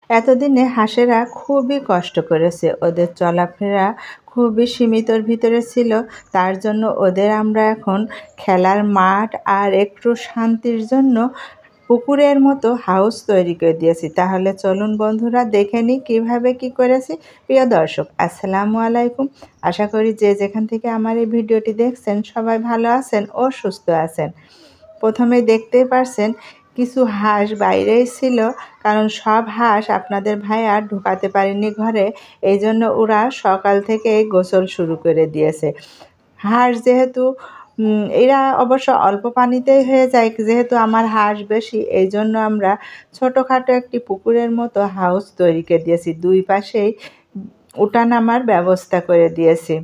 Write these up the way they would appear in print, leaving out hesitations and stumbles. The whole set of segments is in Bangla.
এতদিনে হাঁসেরা খুবই কষ্ট করেছে, ওদের চলাফেরা খুবই সীমিতর ভিতরে ছিল। তার জন্য ওদের আমরা এখন খেলার মাঠ আর একটু শান্তির জন্য পুকুরের মতো হাউস তৈরি করে দিয়েছি। তাহলে চলুন বন্ধুরা দেখে নিই কীভাবে কী করেছি। প্রিয় দর্শক, আসসালামু আলাইকুম। আশা করি যে যেখান থেকে আমার এই ভিডিওটি দেখছেন সবাই ভালো আছেন ও সুস্থ আছেন। প্রথমেই দেখতেই পারছেন কিছু হাঁস বাইরেই ছিল, কারণ সব হাঁস আপনাদের ভাইয়া ঢুকাতে পারেনি ঘরে। এই জন্য ওরা সকাল থেকেই গোসল শুরু করে দিয়েছে। হাঁস যেহেতু এরা অবশ্য অল্প পানিতেই হয়ে যায়, যেহেতু আমার হাঁস বেশি, এই জন্য আমরা ছোটোখাটো একটি পুকুরের মতো হাউস তৈরি করে দিয়েছি। দুই পাশেই ওঠানামার ব্যবস্থা করে দিয়েছি।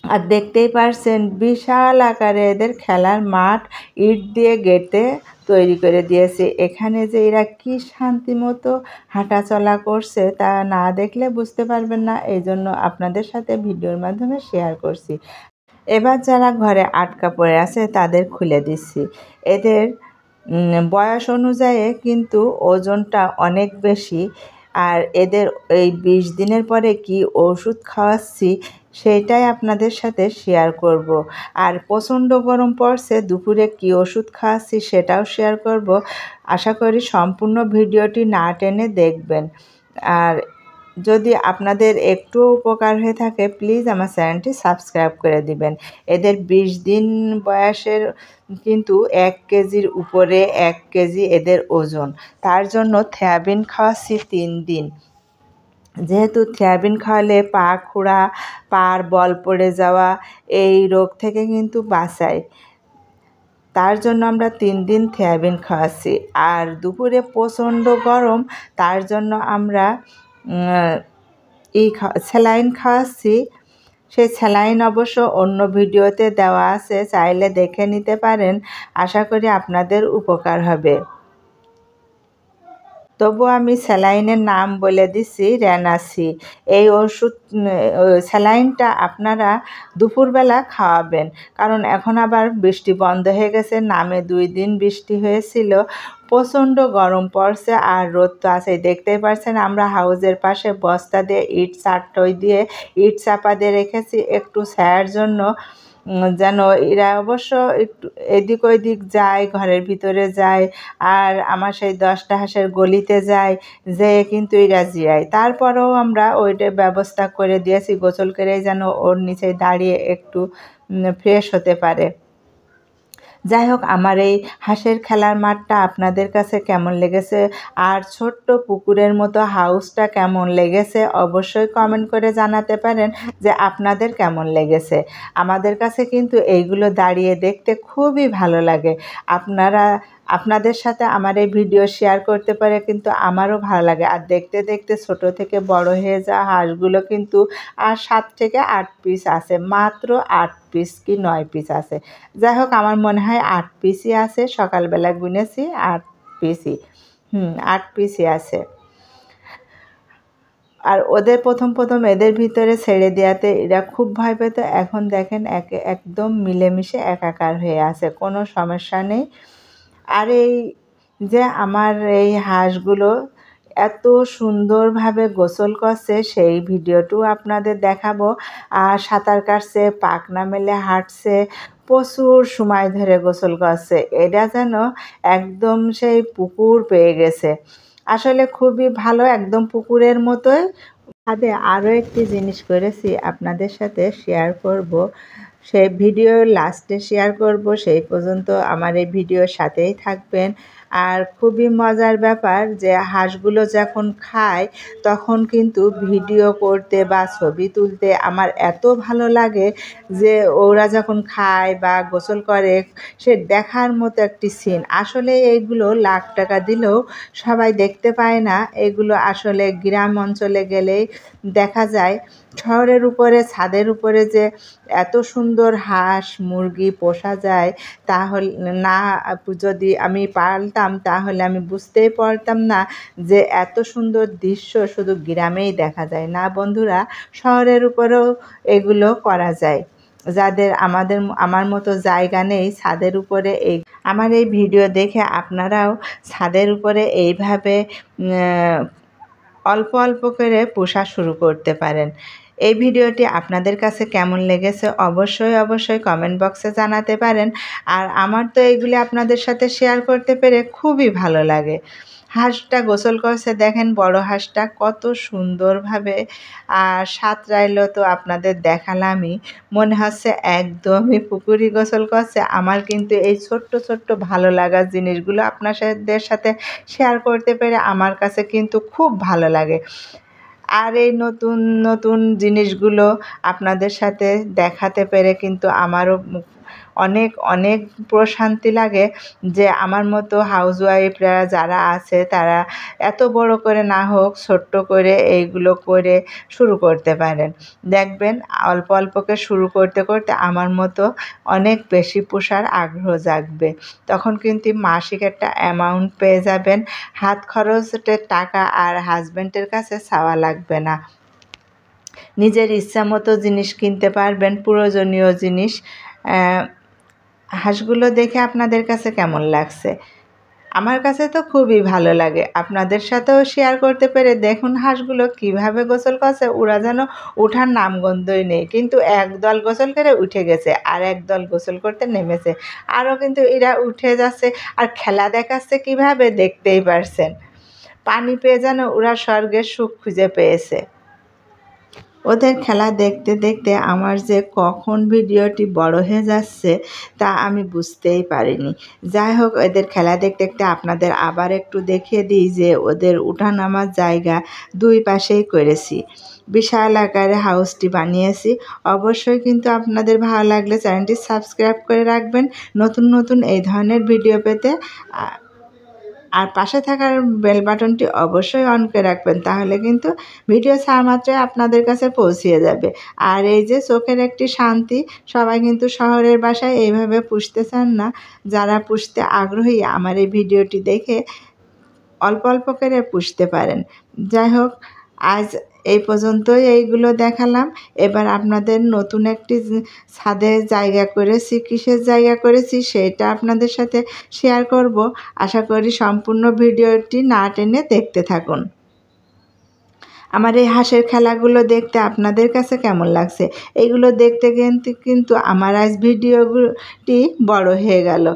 আর দেখতেই পারছেন বিশাল আকারে এদের খেলার মাঠ ইট দিয়ে গেঁথে তৈরি করে দিয়েছে। এখানে যে এরা কি শান্তি মতো হাঁটাচলা করছে তা না দেখলে বুঝতে পারবেন না, এই জন্য আপনাদের সাথে ভিডিওর মাধ্যমে শেয়ার করছি। এবার যারা ঘরে আটকা পড়ে আছে তাদের খুলে দিচ্ছি। এদের বয়স অনুযায়ী কিন্তু ওজনটা অনেক বেশি, আর এদের এই 20 দিনের পরে কি ওষুধ খাওয়াচ্ছি সেইটাই আপনাদের সাথে শেয়ার করব। আর প্রচণ্ড গরম পড়ছে, দুপুরে কি ওষুধ খাওয়াচ্ছি সেটাও শেয়ার করব। আশা করি সম্পূর্ণ ভিডিওটি না টেনে দেখবেন। আর যদি আপনাদের একটু উপকার হয়ে থাকে প্লিজ আমার চ্যানেলটি সাবস্ক্রাইব করে দিবেন। এদের 20 দিন বয়সের কিন্তু 1 কেজির উপরে 1 কেজি এদের ওজন। তার জন্য থ্যাবিন খাওয়াচ্ছি 3 দিন। যেহেতু থ্যাবিন খাওয়ালে পা খোঁড়া, পার বল পড়ে যাওয়া এই রোগ থেকে কিন্তু বাঁচায়। তার জন্য আমরা 3 দিন থ্যাবিন খাওয়াচ্ছি। আর দুপুরে প্রচণ্ড গরম, তার জন্য আমরা স্যালাইন খাওয়াচ্ছি। সেই স্যালাইন অবশ্য অন্য ভিডিওতে দেওয়া আছে, চাইলে দেখে নিতে পারেন। আশা করি আপনাদের উপকার হবে। তবু আমি স্যালাইনের নাম বলে দিচ্ছি রেনাসি। এই ওষুধ স্যালাইনটা আপনারা দুপুরবেলা খাওয়াবেন, কারণ এখন আবার বৃষ্টি বন্ধ হয়ে গেছে। নামে 2 দিন বৃষ্টি হয়েছিল, প্রচণ্ড গরম পড়ছে আর রোদ তো আছেই। দেখতেই পাচ্ছেন আমরা হাউজের পাশে বস্তা দিয়ে ইট চাটই দিয়ে ইট চাপা দিয়ে রেখেছি একটু ছায়ার জন্য, যেন এরা অবশ্য একটু এদিক ওইদিক যায়, ঘরের ভিতরে যায়। আর আমার সেই 10টা হাঁসের গলিতে যায়, যেয়ে কিন্তু এরা জিরায়। তারপরেও আমরা ওইটা ব্যবস্থা করে দিয়েছি গোসল করে, যেন ওর নিচে দাঁড়িয়ে একটু ফ্রেশ হতে পারে। যাই হোক, আমার এই হাঁসের খেলার মাঠটা আপনাদের কাছে কেমন লেগেছে আর ছোট্ট পুকুরের মতো হাউসটা কেমন লেগেছে অবশ্যই কমেন্ট করে জানাতে পারেন যে আপনাদের কেমন লেগেছে। আমাদের কাছে কিন্তু এইগুলো দাঁড়িয়ে দেখতে খুবই ভালো লাগে। আপনাদের সাথে আমার এই ভিডিও শেয়ার করতে পারে কিন্তু আমারও ভালো লাগে। আর দেখতে দেখতে ছোট থেকে বড় হয়ে যাওয়া হাঁসগুলো কিন্তু আর 7 থেকে 8 পিস আছে, মাত্র 8 পিস কি 9 পিস আছে। যাই হোক, আমার মনে হয় 8 পিসই আছে, সকালবেলা গুনেছি 8 পিসই। 8 পিসই আছে। আর ওদের প্রথম এদের ভিতরে ছেড়ে দেওয়াতে এরা খুব ভয় পেত। এখন দেখেন একদম মিলেমিশে একাকার হয়ে আছে, কোনো সমস্যা নেই। আর এই যে আমার এই হাঁসগুলো এত সুন্দরভাবে গোসল করছে সেই ভিডিওটিও আপনাদের দেখাবো। আর সাঁতার কাটছে, পাখনা মেলে হাঁটছে, প্রচুর সময় ধরে গোসল করছে। এটা যেন একদম সেই পুকুর পেয়ে গেছে। আসলে খুবই ভালো, একদম পুকুরের মতোই। ছাদে আরও একটি জিনিস করেছি, আপনাদের সাথে শেয়ার করব। সেই ভিডিও লাস্টে শেয়ার করব, সেই পর্যন্ত আমার এই ভিডিওর সাথেই থাকবেন। আর খুবই মজার ব্যাপার যে হাঁসগুলো যখন খায় তখন কিন্তু ভিডিও করতে বা ছবি তুলতে আমার এত ভালো লাগে যে ওরা যখন খায় বা গোসল করে সে দেখার মতো একটি সিন। আসলে এইগুলো লাখ টাকা দিলেও সবাই দেখতে পায় না, এগুলো আসলে গ্রাম অঞ্চলে গেলেই দেখা যায়। শহরের উপরে ছাদের উপরে যে এত সুন্দর হাঁস মুরগি পোষা যায়, তাহলে না যদি আমি পারতাম তাহলে আমি বুঝতেই পারতাম না যে এত সুন্দর দৃশ্য শুধু গ্রামেই দেখা যায় না বন্ধুরা, শহরের উপরেও এগুলো করা যায়। যাদের আমার মতো জায়গা নেই ছাদের উপরে, আমার এই ভিডিও দেখে আপনারাও ছাদের উপরে এইভাবে অল্প অল্প করে পোষা শুরু করতে পারেন। এই ভিডিওটি আপনাদের কাছে কেমন লেগেছে অবশ্যই কমেন্ট বক্সে জানাতে পারেন। আর আমার তো এইগুলি আপনাদের সাথে শেয়ার করতে পেরে খুবই ভালো লাগে। হাঁসটা গোসল করছে, দেখেন বড় হাঁসটা কত সুন্দরভাবে আর সাঁতরাইলো, তো আপনাদের দেখালামই। মনে হচ্ছে একদমই পুকুরি গোসল করছে। আমার কিন্তু এই ছোট্ট ছোট্ট ভালো লাগার জিনিসগুলো আপনাদের সাথে শেয়ার করতে পেরে আমার কাছে কিন্তু খুব ভালো লাগে। আর এই নতুন নতুন জিনিসগুলো আপনাদের সাথে দেখাতে পেরে কিন্তু আমারও অনেক অনেক প্রশান্তি লাগে যে আমার মতো হাউসওয়াইফরা যারা আছে তারা এত বড় করে না হোক ছোট্ট করে এইগুলো করে শুরু করতে পারেন। দেখবেন অল্প অল্পকে শুরু করতে করতে আমার মতো অনেক বেশি পোষার আগ্রহ জাগবে। তখন কিন্তু মাসিক একটা অ্যামাউন্ট পেয়ে যাবেন, হাত খরচের টাকা আর হাজব্যান্ডের কাছে চাওয়া লাগবে না। নিজের ইচ্ছা মতো জিনিস কিনতে পারবেন, প্রয়োজনীয় জিনিস। হাঁসগুলো দেখে আপনাদের কাছে কেমন লাগছে? আমার কাছে তো খুবই ভালো লাগে। আপনাদের সাথেও শেয়ার করতে পেরে দেখুন হাঁসগুলো কিভাবে গোসল করছে, ওরা যেন ওঠার নামগন্ধই নেই, কিন্তু একদল গোসল করে উঠে গেছে আর একদল গোসল করতে নেমেছে, আরও কিন্তু এরা উঠে যাচ্ছে আর খেলা দেখাচ্ছে কিভাবে, দেখতেই পারছেন। পানি পেয়ে যেন ওরা স্বর্গের সুখ খুঁজে পেয়েছে। ওদের খেলা দেখতে দেখতে আমার যে কখন ভিডিওটি বড় হয়ে যাচ্ছে তা আমি বুঝতেই পারিনি। যাই হোক, ওদের খেলা দেখতে দেখতে আপনাদের আবার একটু দেখিয়ে দিই যে ওদের উঠানামার জায়গা দুই পাশেই করেছি। বিশাল আকারে হাউসটি বানিয়েছি। অবশ্যই কিন্তু আপনাদের ভালো লাগলে চ্যানেলটি সাবস্ক্রাইব করে রাখবেন নতুন নতুন এই ধরনের ভিডিও পেতে। আর পাশে থাকার বেল বাটনটি অবশ্যই অন করে রাখবেন, তাহলে কিন্তু ভিডিও ছাড়া মাত্রই আপনাদের কাছে পৌঁছিয়ে যাবে। আর এই যে চোখের একটি শান্তি, সবাই কিন্তু শহরের বাসায় এইভাবে পুষতে চান না। যারা পুষতে আগ্রহী আমার এই ভিডিওটি দেখে অল্প অল্প করে পুষতে পারেন। যাই হোক, আজ এই পর্যন্তই এইগুলো দেখালাম। এবার আপনাদের নতুন একটি ছাদে জায়গা করেছি, কিসের জায়গা করেছি সেটা আপনাদের সাথে শেয়ার করব। আশা করি সম্পূর্ণ ভিডিওটি না টেনে দেখতে থাকুন। আমার এই হাঁসের খেলাগুলো দেখতে আপনাদের কাছে কেমন লাগছে? এইগুলো দেখতে কিন্তু আমার আজ ভিডিওটি বড় হয়ে গেল।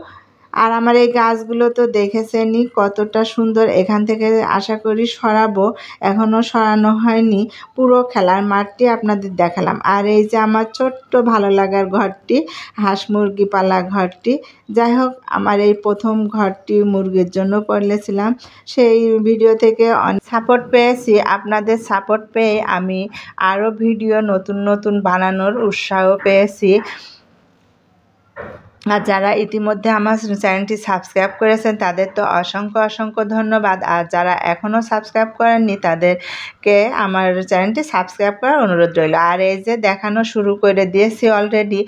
আর আমার এই গাছগুলো তো দেখেছেনই কতটা সুন্দর। এখান থেকে আশা করি সরাবো, এখনও সরানো হয়নি। পুরো খেলার মাঠটি আপনাদের দেখালাম। আর এই যে আমার ছোট্ট ভালো লাগার ঘরটি, হাঁস মুরগি পালা ঘরটি। যাই হোক, আমার এই প্রথম ঘরটি মুরগির জন্য করেছিলাম। সেই ভিডিও থেকে অনেক সাপোর্ট পেয়েছি। আপনাদের সাপোর্ট পেয়ে আমি আরও ভিডিও নতুন নতুন বানানোর উৎসাহ পেয়েছি। আর যারা ইতিমধ্যে আমার চ্যানেলটি সাবস্ক্রাইব করেছেন তাদের তো অসংখ্য অসংখ্য ধন্যবাদ। আর যারা এখনও সাবস্ক্রাইব করেননি তাদেরকে আমার চ্যানেলটি সাবস্ক্রাইব করার অনুরোধ রইল। আর এই যে দেখানো শুরু করে দিয়েছি অলরেডি।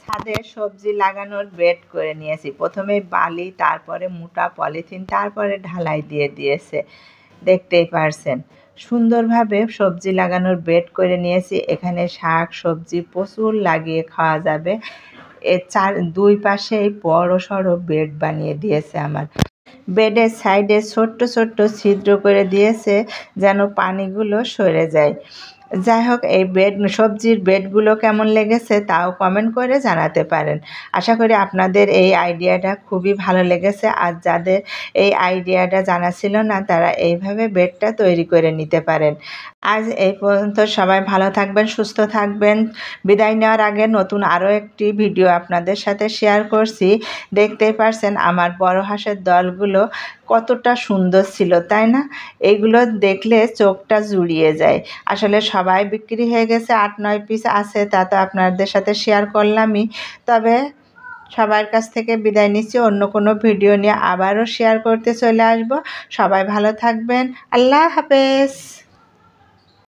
ছাদে সবজি লাগানোর বেড করে নিয়েছি। প্রথমে বালি, তারপরে মোটা পলিথিন, তারপরে ঢালাই দিয়ে দিয়েছে, দেখতেই পারছেন। সুন্দরভাবে সবজি লাগানোর বেড করে নিয়েছি। এখানে শাক সবজি প্রচুর লাগিয়ে খাওয়া যাবে। এর দুই পাশেই বড় সড়ো বেড বানিয়ে দিয়েছে আমার। বেডের সাইডে ছোট্ট ছোট্ট ছিদ্র করে দিয়েছে যেন পানিগুলো সরে যায়। যাই হোক, এই সবজির বেডগুলো কেমন লেগেছে তাও কমেন্ট করে জানাতে পারেন। আশা করি আপনাদের এই আইডিয়াটা খুবই ভালো লেগেছে। আর যাদের এই আইডিয়াটা জানা ছিল না তারা এইভাবে বেডটা তৈরি করে নিতে পারেন। আজ এই পর্যন্ত। সবাই ভালো থাকবেন, সুস্থ থাকবেন। বিদায় নেওয়ার আগে নতুন আরও একটি ভিডিও আপনাদের সাথে শেয়ার করছি। দেখতেই পারছেন আমার বড় হাঁসের দলগুলো কতটা সুন্দর ছিল, তাই না? এইগুলো দেখলে চোখটা জুড়িয়ে যায়। আসলে সবাই বিক্রি হয়ে গেছে, 8-9 পিস আছে, তা তো আপনাদের সাথে শেয়ার করলামই। তবে সবার কাছ থেকে বিদায় নিচ্ছি। অন্য কোনো ভিডিও নিয়ে আবারও শেয়ার করতে চলে আসব। সবাই ভালো থাকবেন। আল্লাহ হাফেজ।